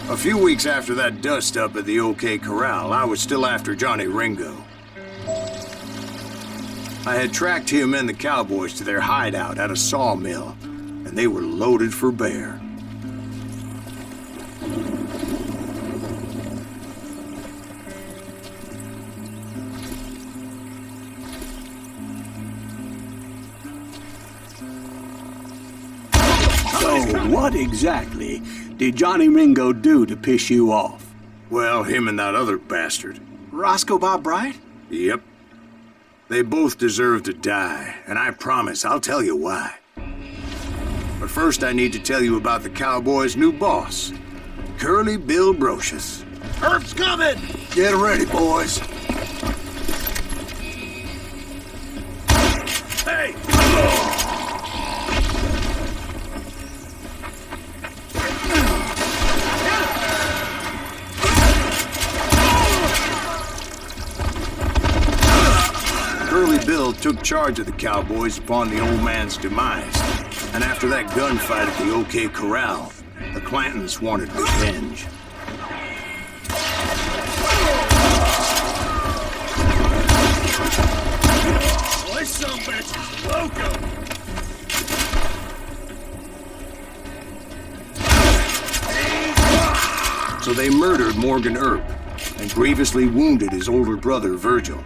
A few weeks after that dust-up at the OK Corral, I was still after Johnny Ringo. I had tracked him and the cowboys to their hideout at a sawmill, and they were loaded for bear. So what exactly did Johnny Ringo do to piss you off? Well, him and that other bastard. Roscoe Bob Bryant? Yep. They both deserve to die, and I promise I'll tell you why. But first I need to tell you about the Cowboys' new boss, Curly Bill Brocious. Herb's coming! Get ready, boys. Hey! Curly Bill took charge of the Cowboys upon the old man's demise, and after that gunfight at the OK Corral, the Clantons wanted revenge. Boy, some bitches, loco! So they murdered Morgan Earp and grievously wounded his older brother, Virgil.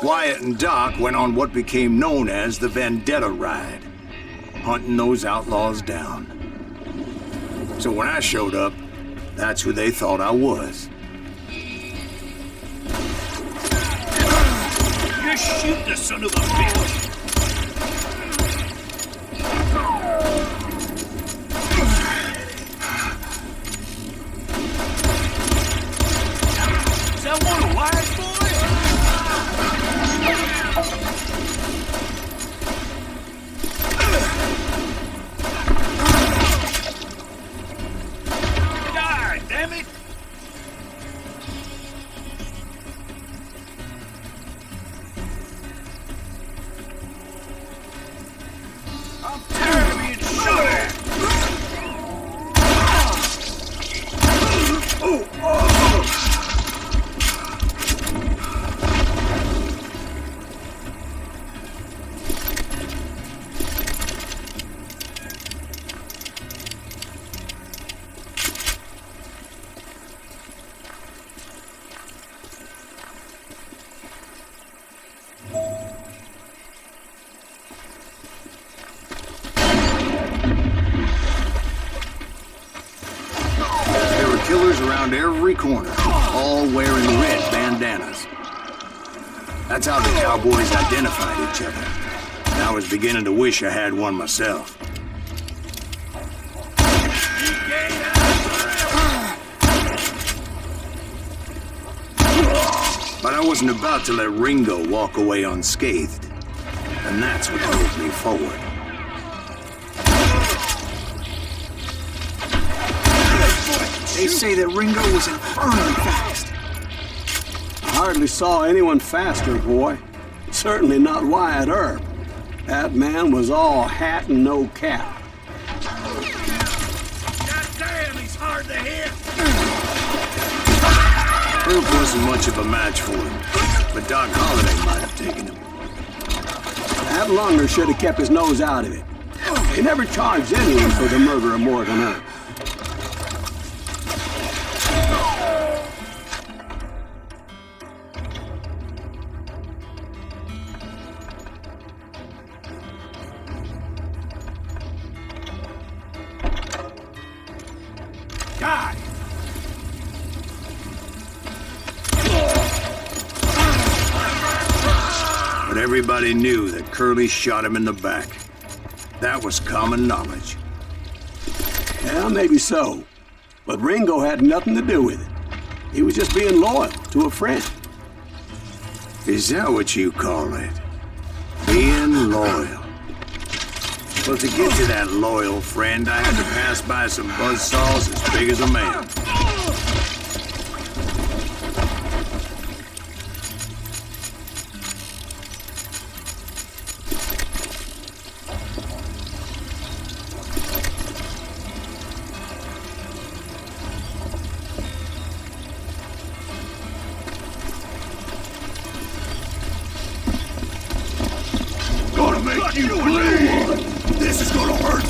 Wyatt and Doc went on what became known as the Vendetta Ride, hunting those outlaws down. So when I showed up, that's who they thought I was. You shoot the son of a bitch! Is that one of Wyatt's boys? God damn it! I'm tired of being shot at! There were killers around every corner, all wearing red bandanas. That's how the Cowboys identified each other. And I was beginning to wish I had one myself. But I wasn't about to let Ringo walk away unscathed. And that's what drove me forward. They say that Ringo was infernally fast. I hardly saw anyone faster, boy. Certainly not Wyatt Earp. That man was all hat and no cap. God damn, he's hard to hit! Earp wasn't much of a match for him, but Doc Holliday might have taken him. That lunger should have kept his nose out of it. They never charged anyone for the murder of Morgan Earp. God! But everybody knew that Curly shot him in the back. That was common knowledge. Yeah, maybe so. But Ringo had nothing to do with it. He was just being loyal to a friend. Is that what you call it? Being loyal? Well, to get to that loyal friend, I had to pass by some buzzsaws as big as a man. You bleed! This is gonna hurt!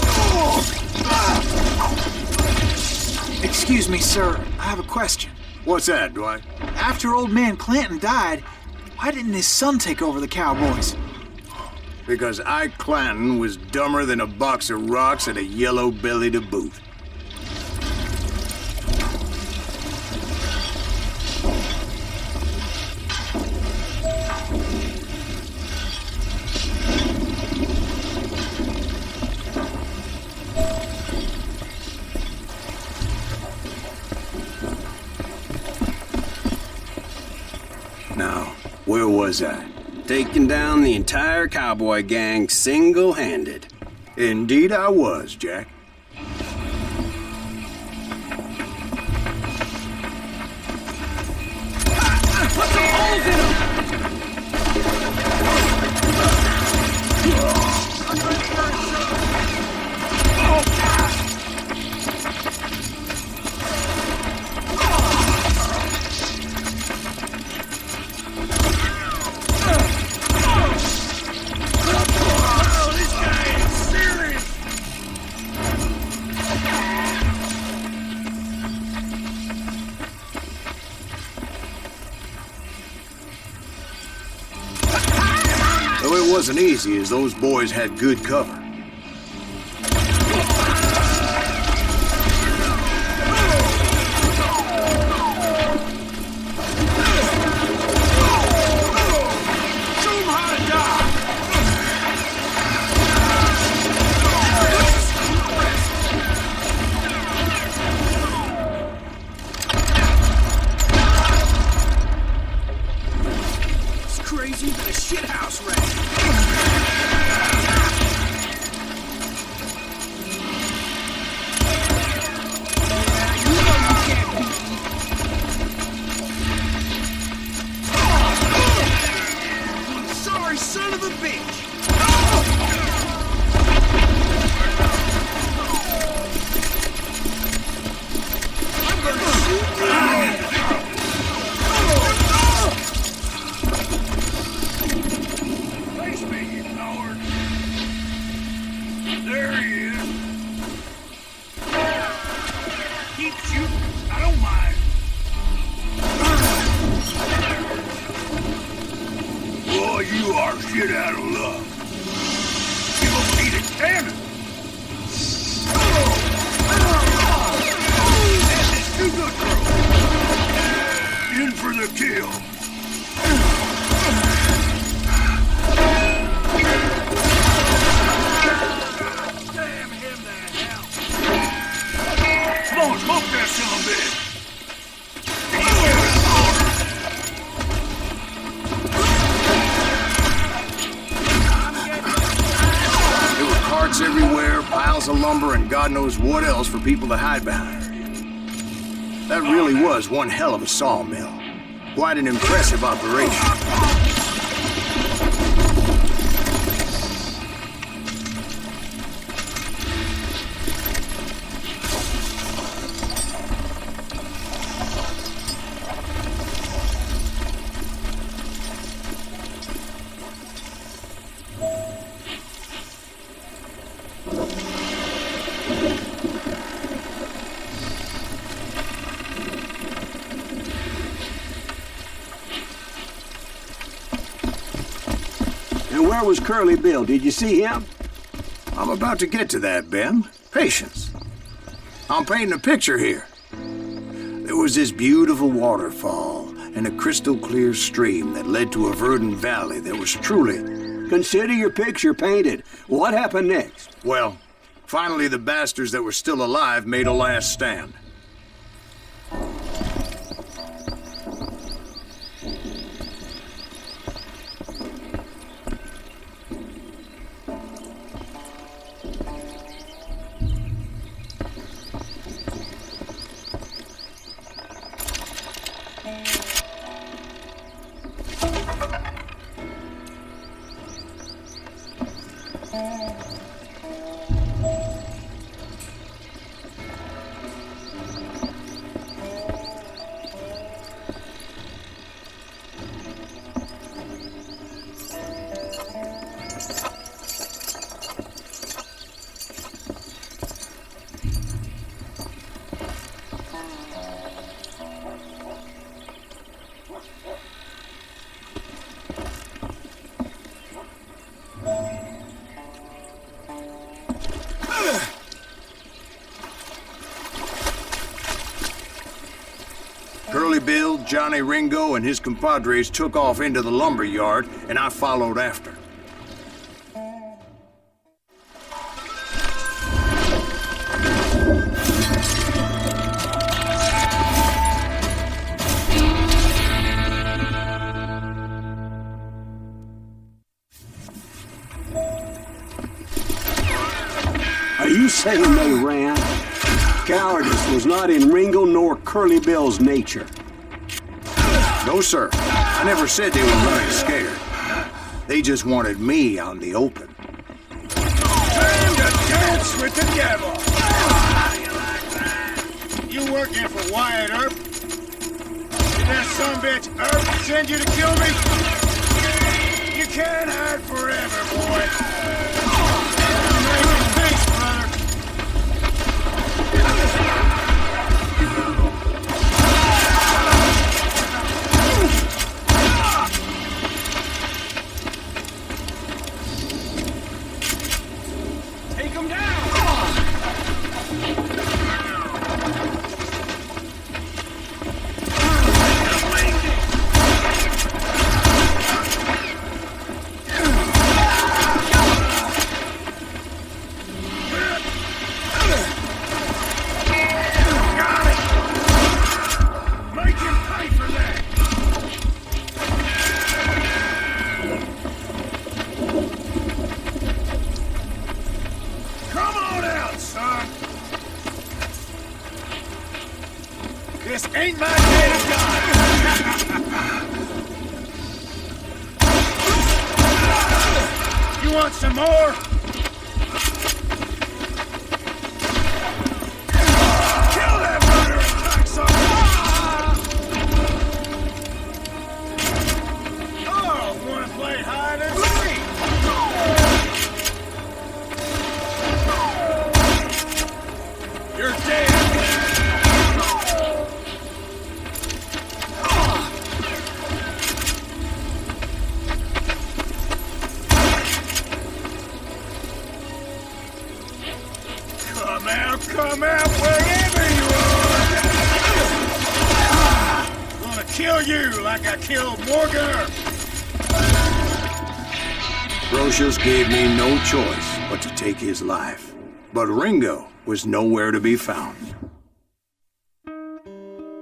Excuse me, sir. I have a question. What's that, Dwight? After old man Clanton died, why didn't his son take over the Cowboys? Because Ike Clanton was dumber than a box of rocks and a yellow belly to boot. Now, where was I? Taking down the entire cowboy gang single-handed. Indeed I was, Jack. Put some holes in him! Though it wasn't easy, as those boys had good cover. Crazy than a shithouse rat. Sorry, son of a bitch. I'm gonna shoot you. There he is. Keep shooting. I don't mind. Boy, you are shit out of luck. You gonna need a cannon. This is too good, girl. In for the kill. Smoke that son of a bitch! There were carts everywhere, piles of lumber, and God knows what else for people to hide behind. That really was one hell of a sawmill. Quite an impressive operation. And where was Curly Bill? Did you see him? I'm about to get to that, Ben. Patience. I'm painting a picture here. There was this beautiful waterfall and a crystal clear stream that led to a verdant valley that was truly... Consider your picture painted. What happened next? Well, finally the bastards that were still alive made a last stand. Curly Bill, Johnny Ringo, and his compadres took off into the lumber yard, and I followed after. Are you saying they ran? Cowardice was not in Ringo nor Curly Bill's nature. No, sir. I never said they were running scared. They just wanted me out in the open. Time to dance with the devil! You working for Wyatt Earp? Did that sumbitch Earp send you to kill me? You can't hide forever, boy. Make your peace, brother. Take him down! This ain't my day to die! You want some more? Kill that murdering cocksucker! Oh, wanna play hide and seek? You're dead! Come out wherever you are! Gonna kill you like I killed Morgan. Brocious gave me no choice but to take his life. But Ringo was nowhere to be found.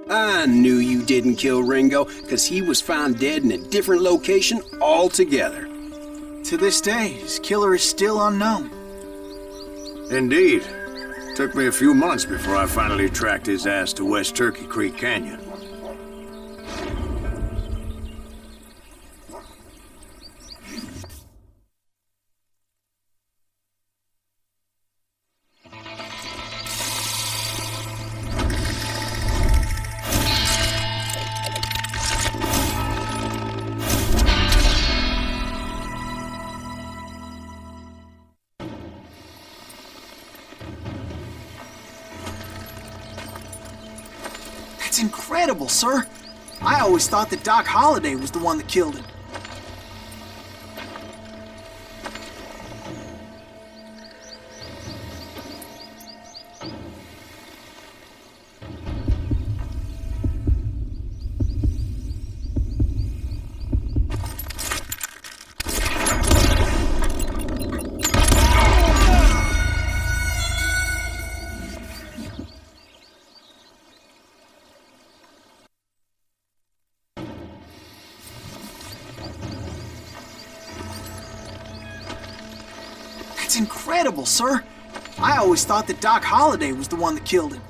I knew you didn't kill Ringo, because he was found dead in a different location altogether. To this day, his killer is still unknown. Indeed. Took me a few months before I finally tracked his ass to West Turkey Creek Canyon. That's incredible, sir. I always thought that Doc Holliday was the one that killed him. That's incredible, sir. I always thought that Doc Holliday was the one that killed him.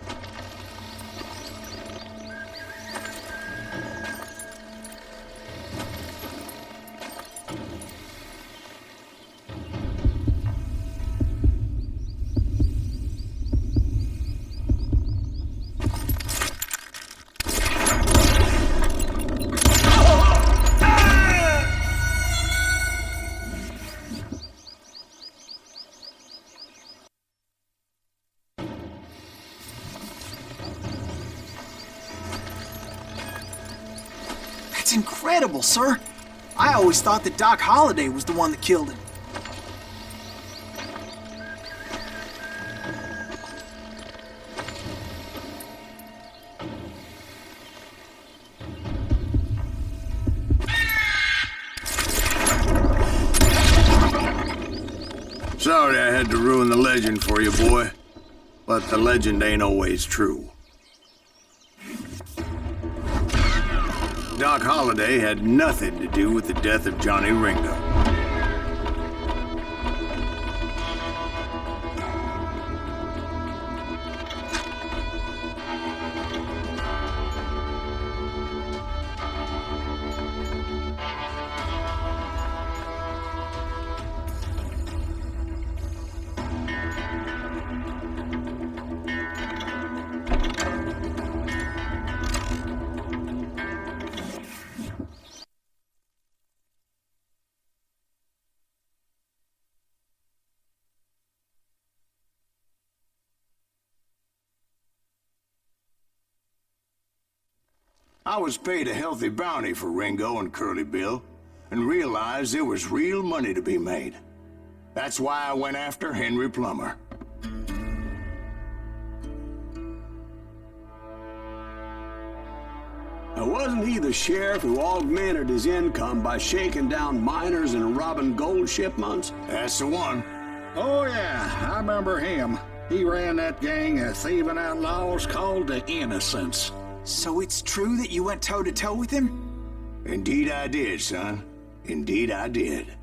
That's incredible, sir. I always thought that Doc Holliday was the one that killed him. Sorry I had to ruin the legend for you, boy. But the legend ain't always true. Doc Holliday had nothing to do with the death of Johnny Ringo. I was paid a healthy bounty for Ringo and Curly Bill, and realized there was real money to be made. That's why I went after Henry Plummer. Now, wasn't he the sheriff who augmented his income by shaking down miners and robbing gold shipments? That's the one. Oh, yeah, I remember him. He ran that gang of thieving outlaws called the Innocents. So it's true that you went toe-to-toe with him? Indeed I did, son. Indeed I did.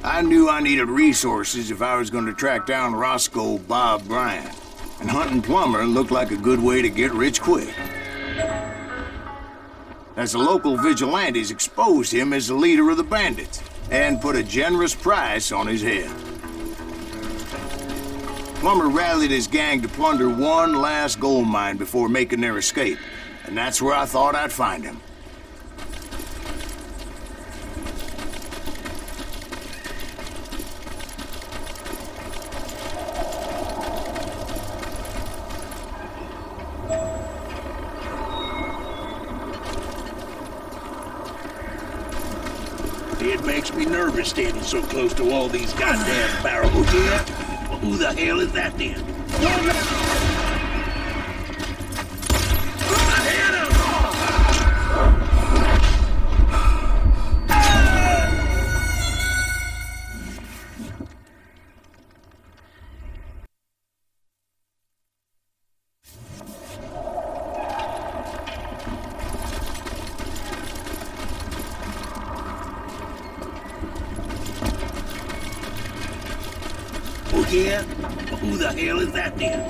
I knew I needed resources if I was going to track down Roscoe Bob Bryant, and hunting Plummer looked like a good way to get rich quick. As the local vigilantes exposed him as the leader of the bandits, and put a generous price on his head. Plummer rallied his gang to plunder one last gold mine before making their escape, and that's where I thought I'd find him. It makes me nervous standing so close to all these goddamn barrels. Yeah? Well, who the hell is that then? Yeah? Well, who the hell is that then?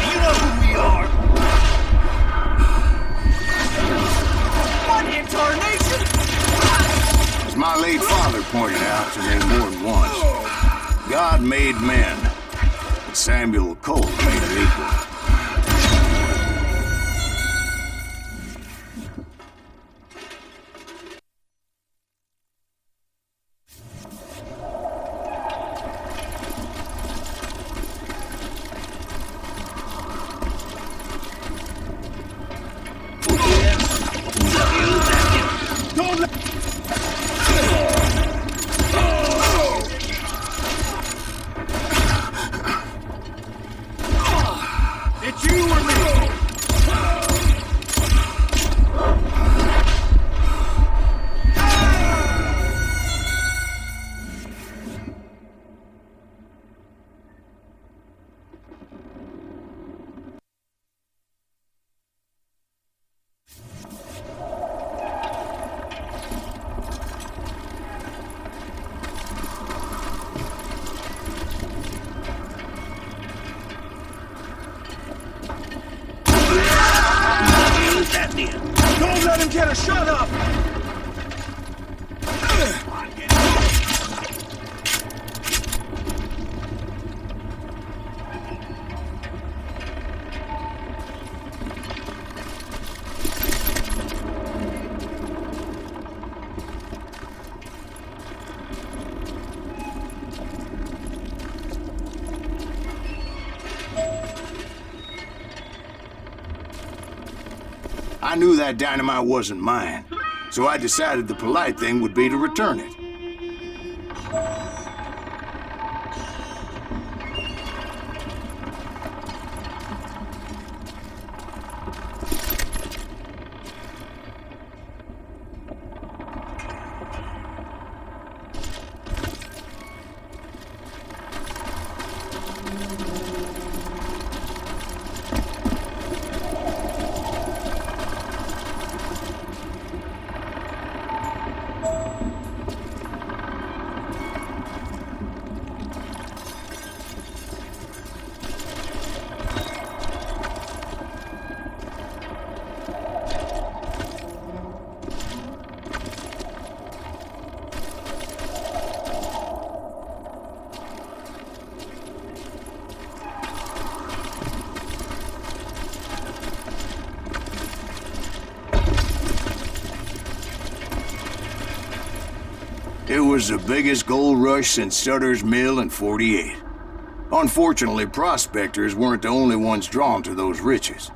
You know who we are? What in tarnation? As my late father pointed out to me more than once, God made men, but Samuel Colt made them equal. It's you or me! Don't let him get a shot up! I knew that dynamite wasn't mine, so I decided the polite thing would be to return it. It was the biggest gold rush since Sutter's Mill in '48. Unfortunately, prospectors weren't the only ones drawn to those riches.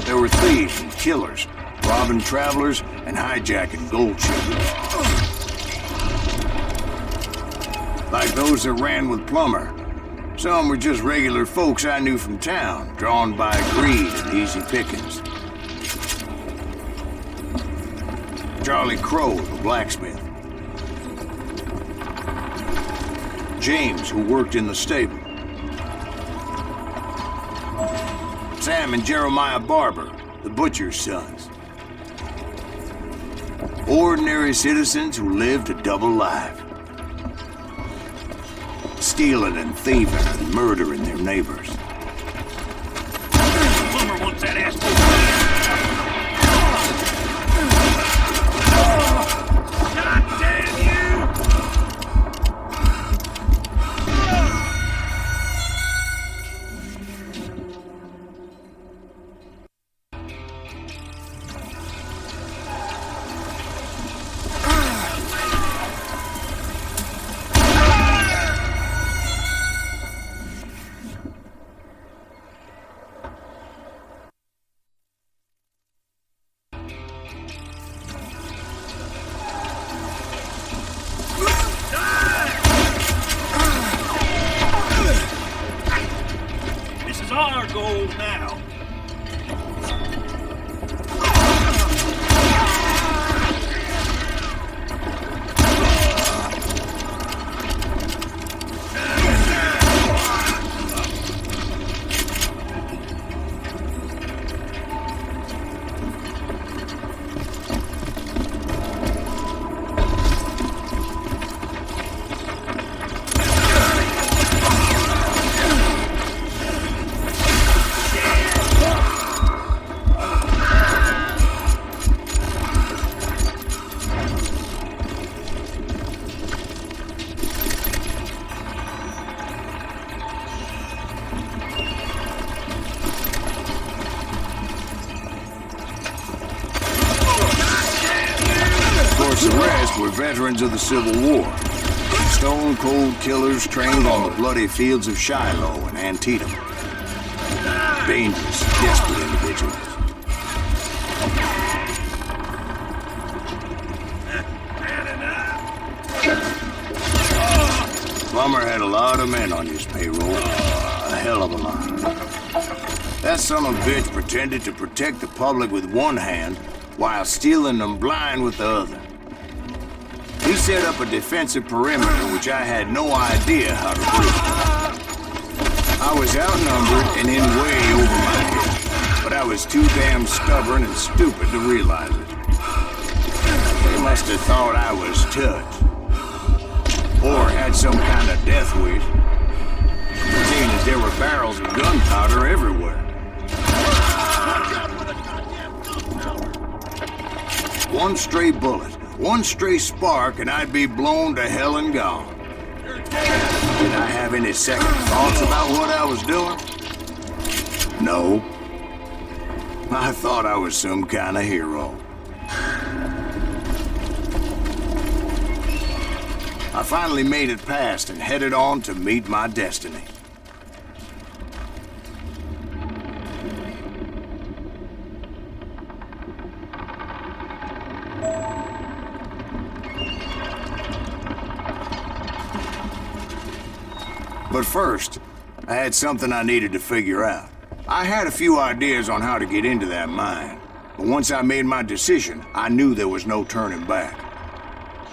There were thieves and killers, robbing travelers and hijacking gold shippers. Like those that ran with Plummer. Some were just regular folks I knew from town, drawn by greed and easy pickings. Charlie Crow, the blacksmith. James, who worked in the stable. Sam and Jeremiah Barber, the butcher's sons. Ordinary citizens who lived a double life. Stealing and thieving and murdering their neighbors. Plumber wants that asshole. God damn you! Our goal now. The rest were veterans of the Civil War. Stone-cold killers trained on the bloody fields of Shiloh and Antietam. Dangerous, desperate individuals. Plummer had a lot of men on his payroll. A hell of a lot. That son of a bitch pretended to protect the public with one hand while stealing them blind with the other. He set up a defensive perimeter which I had no idea how to breach. I was outnumbered and in way over my head, but I was too damn stubborn and stupid to realize it. They must have thought I was touched. Or had some kind of death wish. Seeing as there were barrels of gunpowder everywhere. One stray bullet, one stray spark, and I'd be blown to hell and gone. Did I have any second thoughts about what I was doing? No. I thought I was some kind of hero. I finally made it past and headed on to meet my destiny. But first, I had something I needed to figure out. I had a few ideas on how to get into that mine, but once I made my decision, I knew there was no turning back.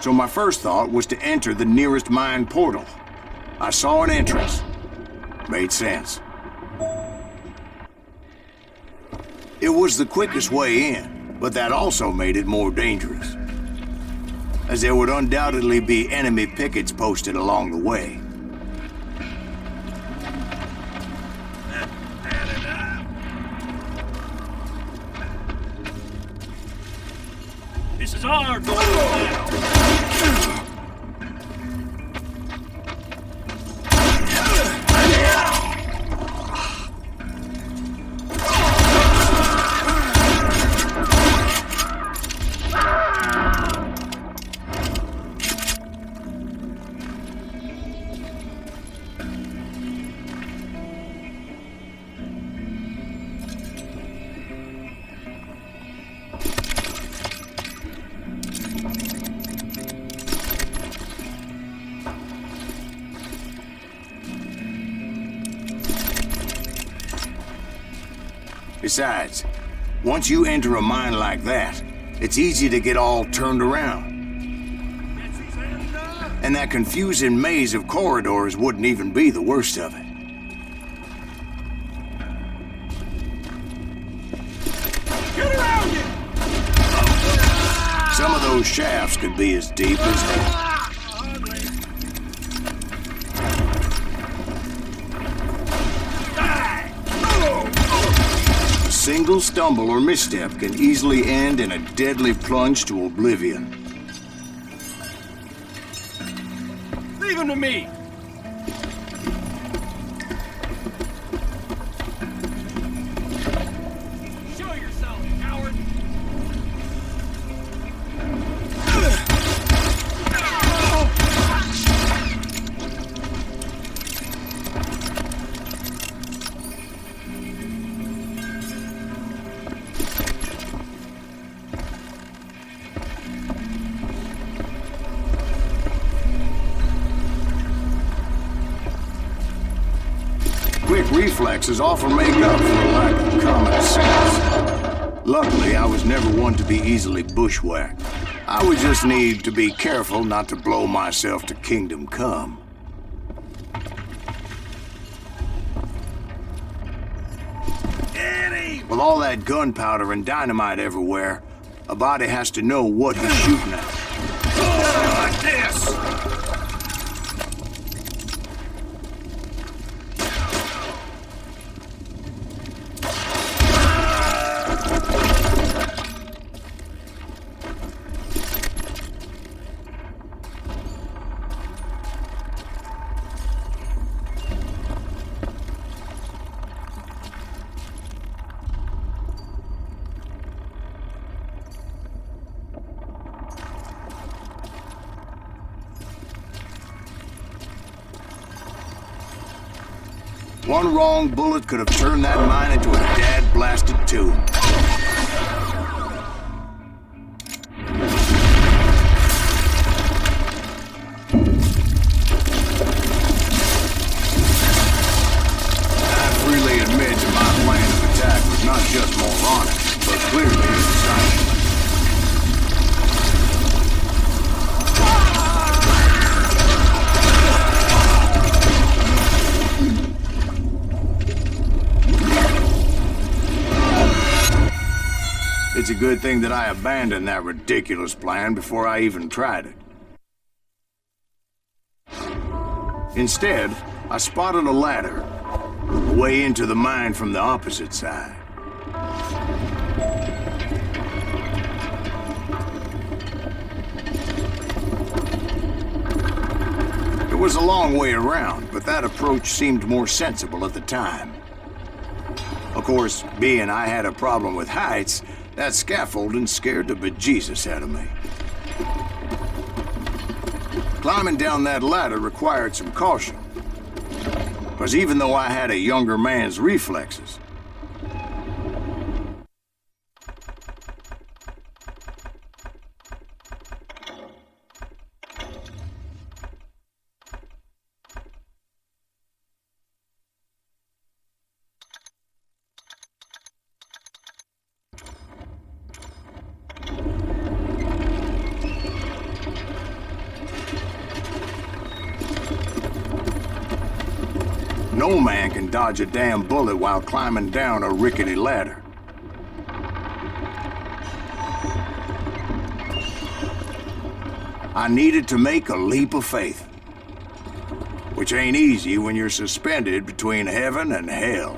So my first thought was to enter the nearest mine portal. I saw an entrance. Made sense. It was the quickest way in, but that also made it more dangerous, as there would undoubtedly be enemy pickets posted along the way. This is our goal now. Besides, once you enter a mine like that, it's easy to get all turned around. And that confusing maze of corridors wouldn't even be the worst of it. Get around it! Some of those shafts could be as deep as hell. A single stumble or misstep can easily end in a deadly plunge to oblivion. Leave him to me. Show yourself, coward. Quick reflexes often make up for a lack of common sense. Luckily, I was never one to be easily bushwhacked. I would just need to be careful not to blow myself to kingdom come. With all that gunpowder and dynamite everywhere, a body has to know what he's shooting at. Like this! One wrong bullet could have turned that mine into a dad-blasted tomb. I freely admit that my plan of attack was not just moronic, but clearly exciting. It's a good thing that I abandoned that ridiculous plan before I even tried it. Instead, I spotted a ladder, a way into the mine from the opposite side. It was a long way around, but that approach seemed more sensible at the time. Of course, being I had a problem with heights, that scaffolding scared the bejesus out of me. Climbing down that ladder required some caution. Because even though I had a younger man's reflexes, no man can dodge a damn bullet while climbing down a rickety ladder. I needed to make a leap of faith, which ain't easy when you're suspended between heaven and hell.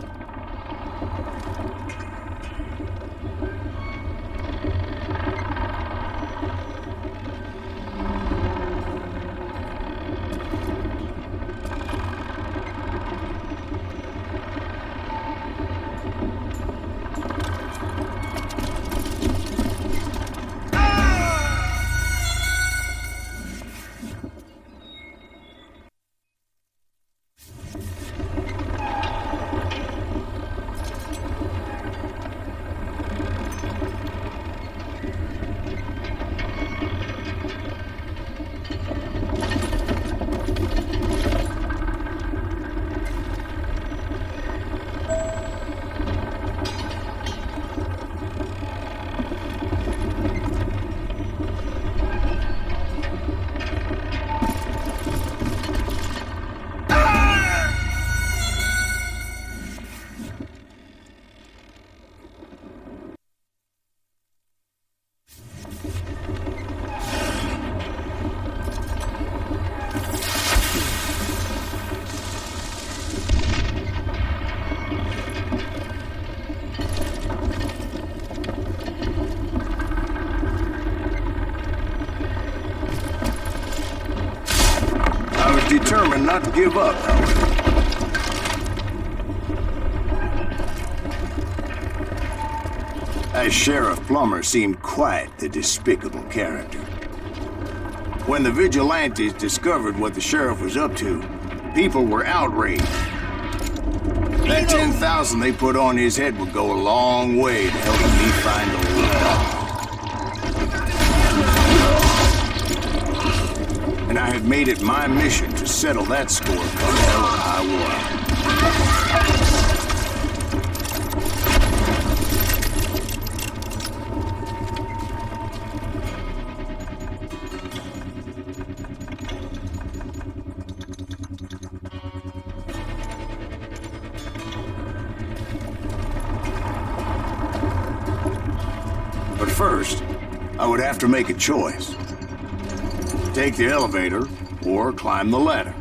Determined not to give up, however. As Sheriff Plummer seemed quite the despicable character. When the vigilantes discovered what the sheriff was up to, people were outraged. That 10,000 they put on his head would go a long way to helping me find a little dog. And I had made it my mission to settle that score come hell or high water. But first, I would have to make a choice. Take the elevator or climb the ladder.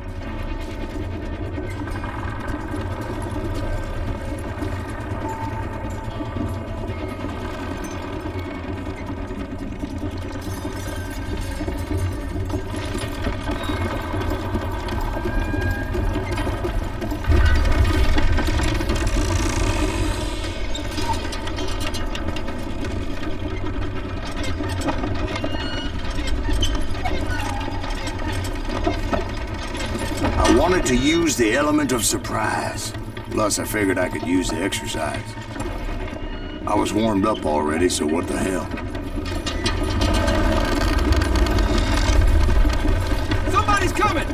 I wanted to use the element of surprise. Plus, I figured I could use the exercise. I was warmed up already, so what the hell? Somebody's coming!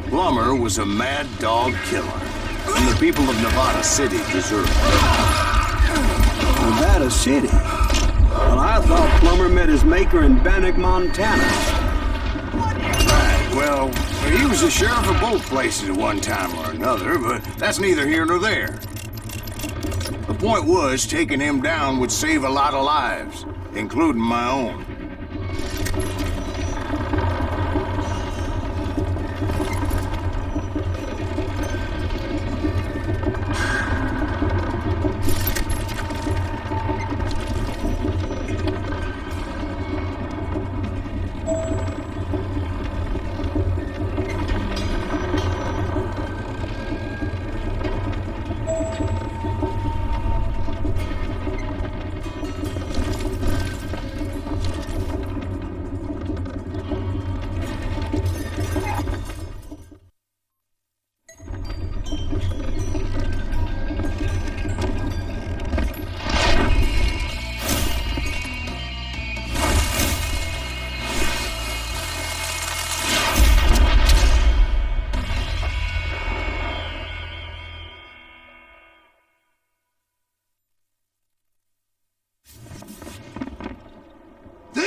Plummer was a mad dog killer, and the people of Nevada City deserved it. Nevada City? Well, I thought Plummer met his maker in Bannock, Montana. Right, well, he was the sheriff of both places at one time or another, but that's neither here nor there. The point was, taking him down would save a lot of lives, including my own.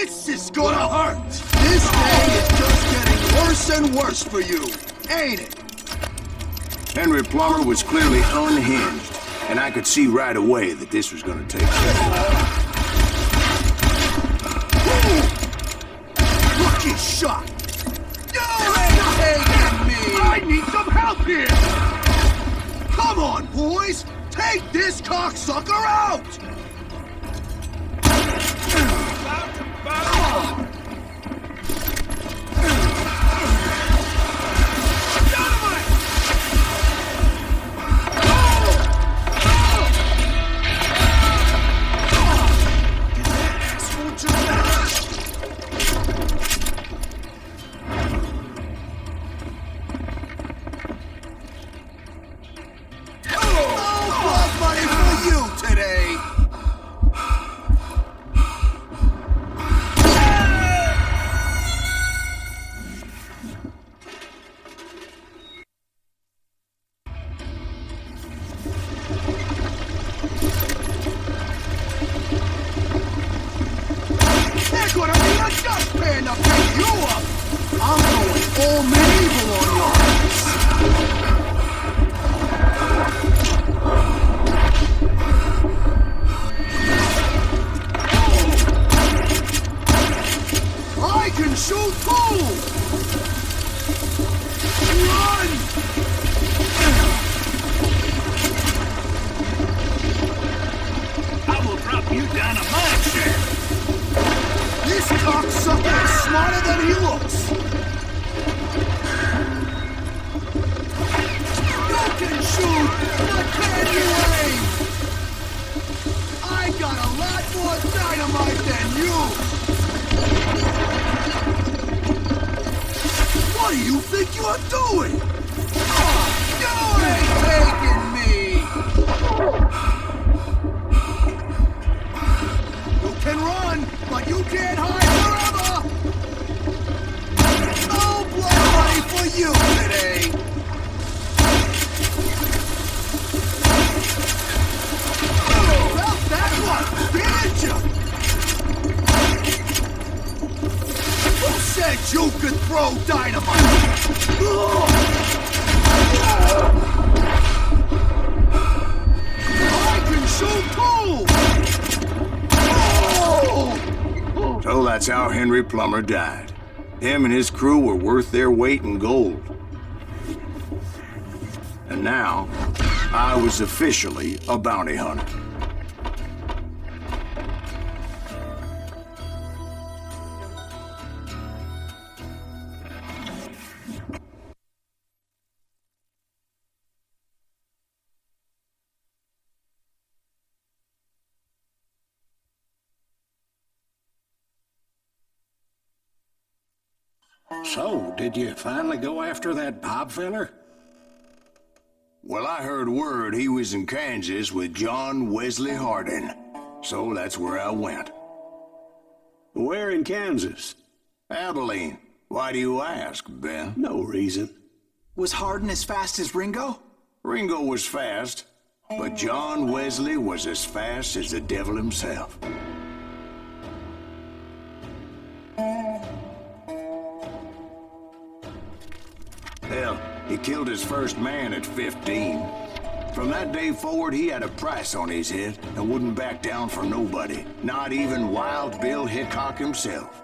This is gonna hurt! This day is just getting worse and worse for you, ain't it? Henry Plummer was clearly unhinged, and I could see right away that this was gonna take place. Lucky shot! You ain't taking me! I need some help here! Come on, boys! Take this cocksucker out! What do you think you're doing? You ain't taking me! You can run, but you can't hide forever! No blood money for you today! Felt that one, didn't you? Who said you could throw dynamite? I can shoot too! So that's how Henry Plummer died. Him and his crew were worth their weight in gold. And now, I was officially a bounty hunter. So, did you finally go after that Bob feller? Well, I heard word he was in Kansas with John Wesley Hardin. So that's where I went. Where in Kansas? Abilene. Why do you ask, Ben? No reason. Was Hardin as fast as Ringo? Ringo was fast, but John Wesley was as fast as the devil himself. Hell, he killed his first man at 15. From that day forward, he had a price on his head and wouldn't back down for nobody, not even Wild Bill Hickok himself.